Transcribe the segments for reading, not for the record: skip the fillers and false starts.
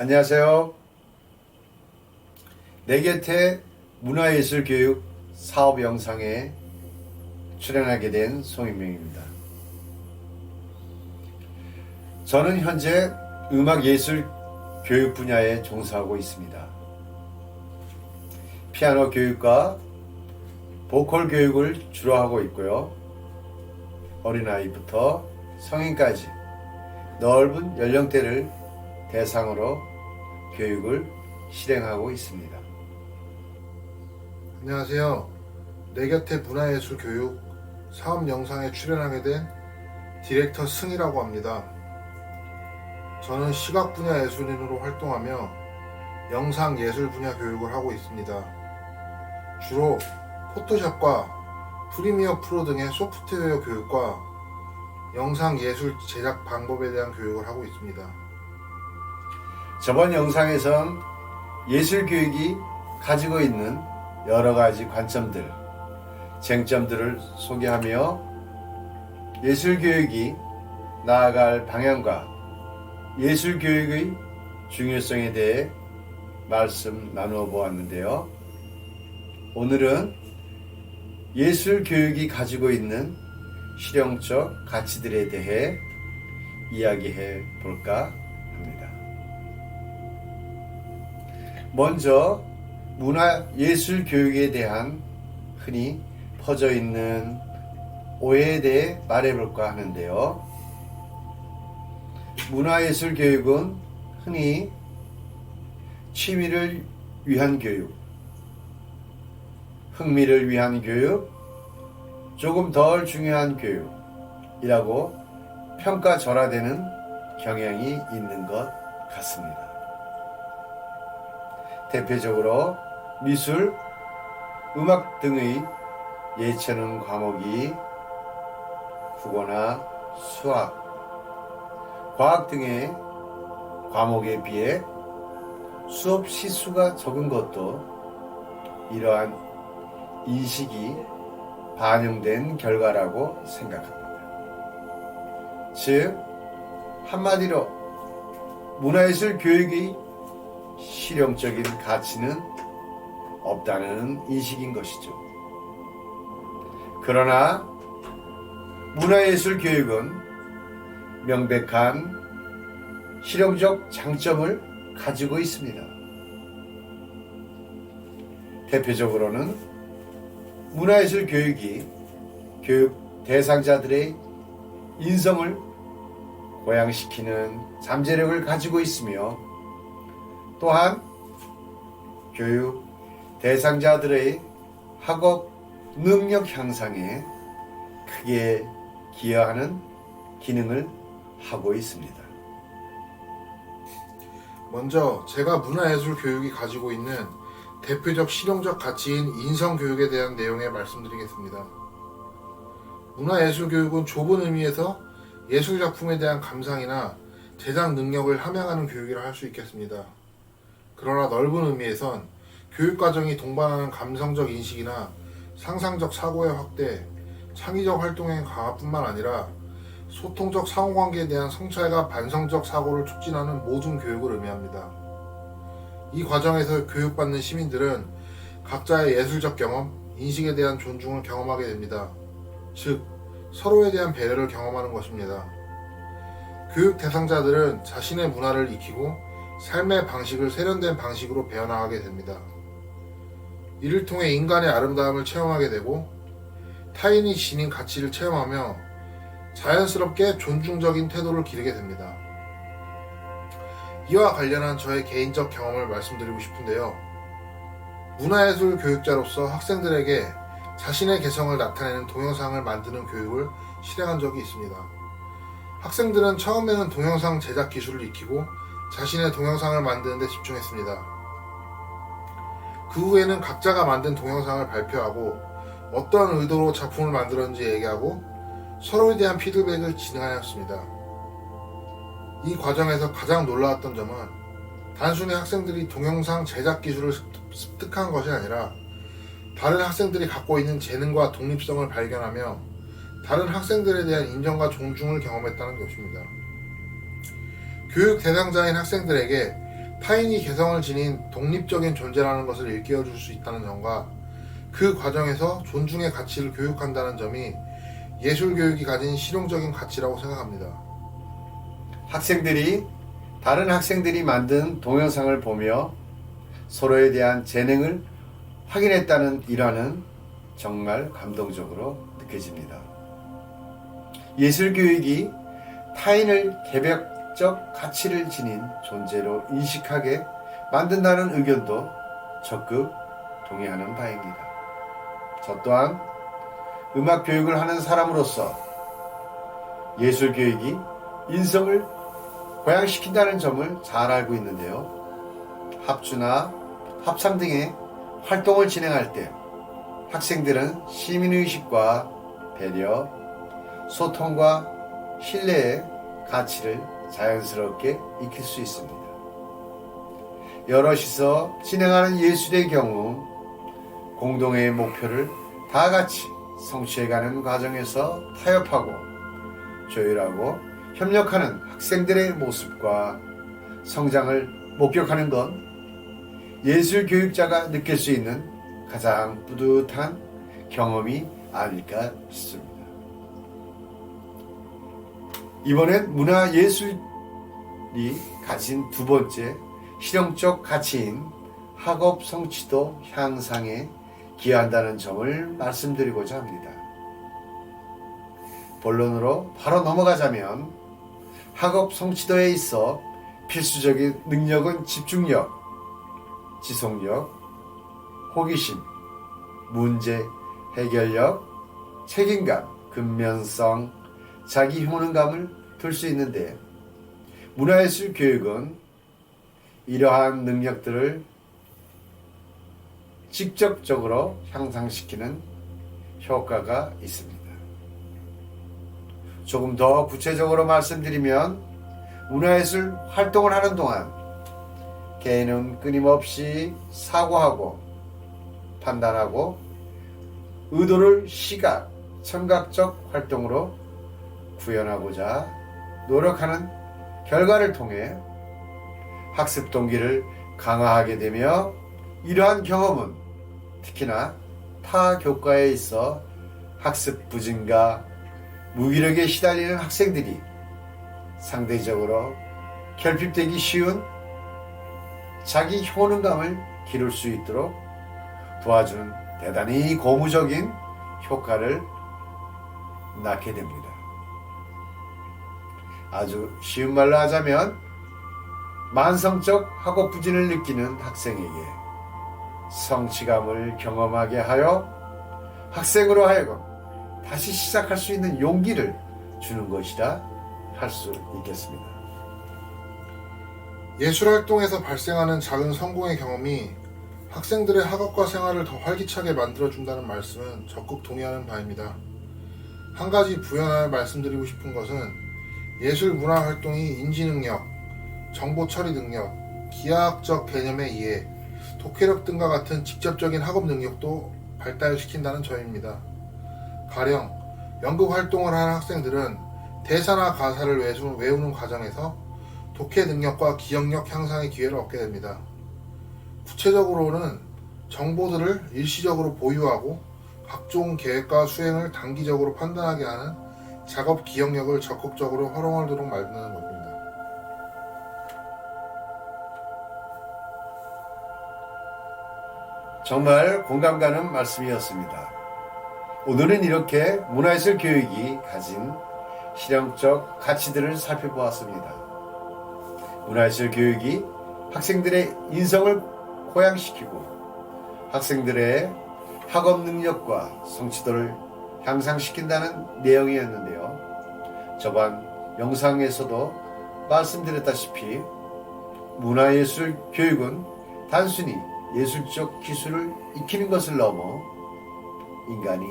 안녕하세요. 내 곁에 문화예술교육 사업 영상에 출연하게 된 송인명입니다. 저는 현재 음악예술 교육 분야에 종사하고 있습니다. 피아노 교육과 보컬 교육을 주로 하고 있고요. 어린아이부터 성인까지 넓은 연령대를 대상으로 교육을 실행하고 있습니다. 안녕하세요. 내 곁에 문화예술 교육 사업 영상에 출연하게 된 디렉터 승이라고 합니다. 저는 시각 분야 예술인으로 활동하며 영상 예술 분야 교육을 하고 있습니다. 주로 포토샵과 프리미어 프로 등의 소프트웨어 교육과 영상 예술 제작 방법에 대한 교육을 하고 있습니다. 저번 영상에선 예술교육이 가지고 있는 여러 가지 관점들, 쟁점들을 소개하며 예술교육이 나아갈 방향과 예술교육의 중요성에 대해 말씀 나누어 보았는데요. 오늘은 예술교육이 가지고 있는 실용적 가치들에 대해 이야기해 볼까 합니다. 먼저 문화예술교육에 대한 흔히 퍼져 있는 오해에 대해 말해볼까 하는데요. 문화예술교육은 흔히 취미를 위한 교육, 흥미를 위한 교육, 조금 덜 중요한 교육이라고 평가절하되는 경향이 있는 것 같습니다. 대표적으로 미술, 음악 등의 예체능 과목이 국어나 수학, 과학 등의 과목에 비해 수업 시수가 적은 것도 이러한 인식이 반영된 결과라고 생각합니다. 즉, 한마디로 문화예술 교육의 실용적인 가치는 없다는 인식인 것이죠. 그러나 문화예술 교육은 명백한 실용적 장점을 가지고 있습니다. 대표적으로는 문화예술 교육이 교육 대상자들의 인성을 고양시키는 잠재력을 가지고 있으며 또한 교육 대상자들의 학업 능력 향상에 크게 기여하는 기능을 하고 있습니다. 먼저 제가 문화예술 교육이 가지고 있는 대표적 실용적 가치인 인성교육에 대한 내용에 말씀드리겠습니다. 문화예술 교육은 좁은 의미에서 예술작품에 대한 감상이나 제작 능력을 함양하는 교육이라 할 수 있겠습니다. 그러나 넓은 의미에선 교육과정이 동반하는 감성적 인식이나 상상적 사고의 확대, 창의적 활동의 강화뿐만 아니라 소통적 상호관계에 대한 성찰과 반성적 사고를 촉진하는 모든 교육을 의미합니다. 이 과정에서 교육받는 시민들은 각자의 예술적 경험, 인식에 대한 존중을 경험하게 됩니다. 즉, 서로에 대한 배려를 경험하는 것입니다. 교육 대상자들은 자신의 문화를 익히고 삶의 방식을 세련된 방식으로 배워나가게 됩니다. 이를 통해 인간의 아름다움을 체험하게 되고 타인이 지닌 가치를 체험하며 자연스럽게 존중적인 태도를 기르게 됩니다. 이와 관련한 저의 개인적 경험을 말씀드리고 싶은데요. 문화예술 교육자로서 학생들에게 자신의 개성을 나타내는 동영상을 만드는 교육을 실행한 적이 있습니다. 학생들은 처음에는 동영상 제작 기술을 익히고 자신의 동영상을 만드는 데 집중했습니다. 그 후에는 각자가 만든 동영상을 발표하고 어떠한 의도로 작품을 만들었는지 얘기하고 서로에 대한 피드백을 진행하였습니다. 이 과정에서 가장 놀라웠던 점은 단순히 학생들이 동영상 제작 기술을 습득한 것이 아니라 다른 학생들이 갖고 있는 재능과 독립성을 발견하며 다른 학생들에 대한 인정과 존중을 경험했다는 것입니다. 교육 대상자인 학생들에게 타인이 개성을 지닌 독립적인 존재라는 것을 일깨워줄 수 있다는 점과 그 과정에서 존중의 가치를 교육한다는 점이 예술교육이 가진 실용적인 가치라고 생각합니다. 학생들이 다른 학생들이 만든 동영상을 보며 서로에 대한 재능을 확인했다는 일화는 정말 감동적으로 느껴집니다. 예술교육이 타인을 개별적 가치를 지닌 존재로 인식하게 만든다는 의견도 적극 동의하는 바입니다. 저 또한 음악 교육을 하는 사람으로서 예술교육이 인성을 고양시킨다는 점을 잘 알고 있는데요. 합주나 합창 등의 활동을 진행할 때 학생들은 시민의식과 배려, 소통과 신뢰의 가치를 자연스럽게 익힐 수 있습니다. 여럿이서 진행하는 예술의 경우 공동의 목표를 다 같이 성취해가는 과정에서 타협하고 조율하고 협력하는 학생들의 모습과 성장을 목격하는 건 예술교육자가 느낄 수 있는 가장 뿌듯한 경험이 아닐까 싶습니다. 이번엔 문화예술이 가진 두 번째 실용적 가치인 학업 성취도 향상에 기여한다는 점을 말씀드리고자 합니다. 본론으로 바로 넘어가자면 학업 성취도에 있어 필수적인 능력은 집중력, 지속력, 호기심, 문제 해결력, 책임감, 근면성, 자기 효능감을 둘 수 있는데 문화예술 교육은 이러한 능력들을 직접적으로 향상시키는 효과가 있습니다. 조금 더 구체적으로 말씀드리면 문화예술 활동을 하는 동안 개인은 끊임없이 사고하고 판단하고 의도를 시각, 청각적 활동으로 구현하고자 노력하는 결과를 통해 학습 동기를 강화하게 되며 이러한 경험은 특히나 타 교과에 있어 학습 부진과 무기력에 시달리는 학생들이 상대적으로 결핍되기 쉬운 자기 효능감을 기를 수 있도록 도와주는 대단히 고무적인 효과를 낳게 됩니다. 아주 쉬운 말로 하자면 만성적 학업 부진을 느끼는 학생에게 성취감을 경험하게 하여 학생으로 하여금 다시 시작할 수 있는 용기를 주는 것이라 할 수 있겠습니다. 예술활동에서 발생하는 작은 성공의 경험이 학생들의 학업과 생활을 더 활기차게 만들어준다는 말씀은 적극 동의하는 바입니다. 한 가지 부연하여 말씀드리고 싶은 것은 예술 문화 활동이 인지 능력, 정보 처리 능력, 기하학적 개념의 이해, 독해력 등과 같은 직접적인 학업 능력도 발달시킨다는 점입니다. 가령 연극 활동을 하는 학생들은 대사나 가사를 외우는 과정에서 독해 능력과 기억력 향상의 기회를 얻게 됩니다. 구체적으로는 정보들을 일시적으로 보유하고 각종 계획과 수행을 단기적으로 판단하게 하는 작업 기억력을 적극적으로 활용하도록 만드는 겁니다. 정말 공감 가는 말씀이었습니다. 오늘은 이렇게 문화예술 교육이 가진 실용적 가치들을 살펴보았습니다. 문화예술 교육이 학생들의 인성을 고양시키고 학생들의 학업 능력과 성취도를 향상시킨다는 내용이었는데요. 저번 영상에서도 말씀드렸다시피 문화예술 교육은 단순히 예술적 기술을 익히는 것을 넘어 인간이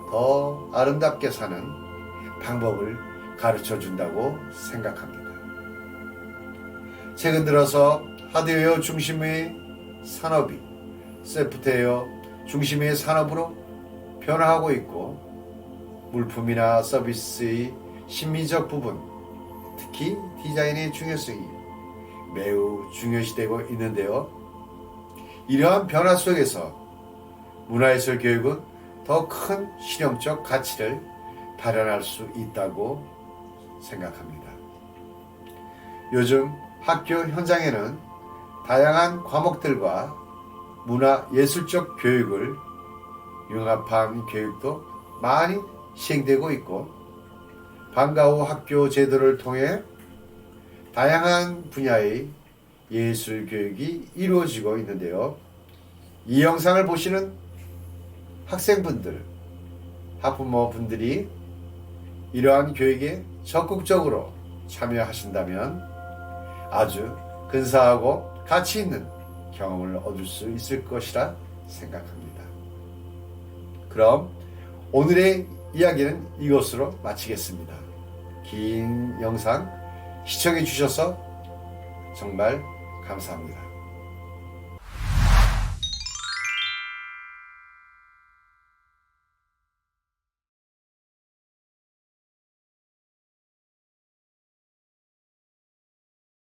더 아름답게 사는 방법을 가르쳐 준다고 생각합니다. 최근 들어서 하드웨어 중심의 산업이 소프트웨어 중심의 산업으로 변화하고 있고 물품이나 서비스의 심미적 부분, 특히 디자인의 중요성이 매우 중요시되고 있는데요. 이러한 변화 속에서 문화예술 교육은 더 큰 실용적 가치를 발현할 수 있다고 생각합니다. 요즘 학교 현장에는 다양한 과목들과 문화예술적 교육을 융합한 교육도 많이 시행되고 있고, 방과 후 학교 제도를 통해 다양한 분야의 예술 교육이 이루어지고 있는데요. 이 영상을 보시는 학생분들, 학부모분들이 이러한 교육에 적극적으로 참여하신다면 아주 근사하고 가치 있는 경험을 얻을 수 있을 것이라 생각합니다. 그럼 오늘의 이야기는 이것으로 마치겠습니다. 긴 영상 시청해 주셔서 정말 감사합니다.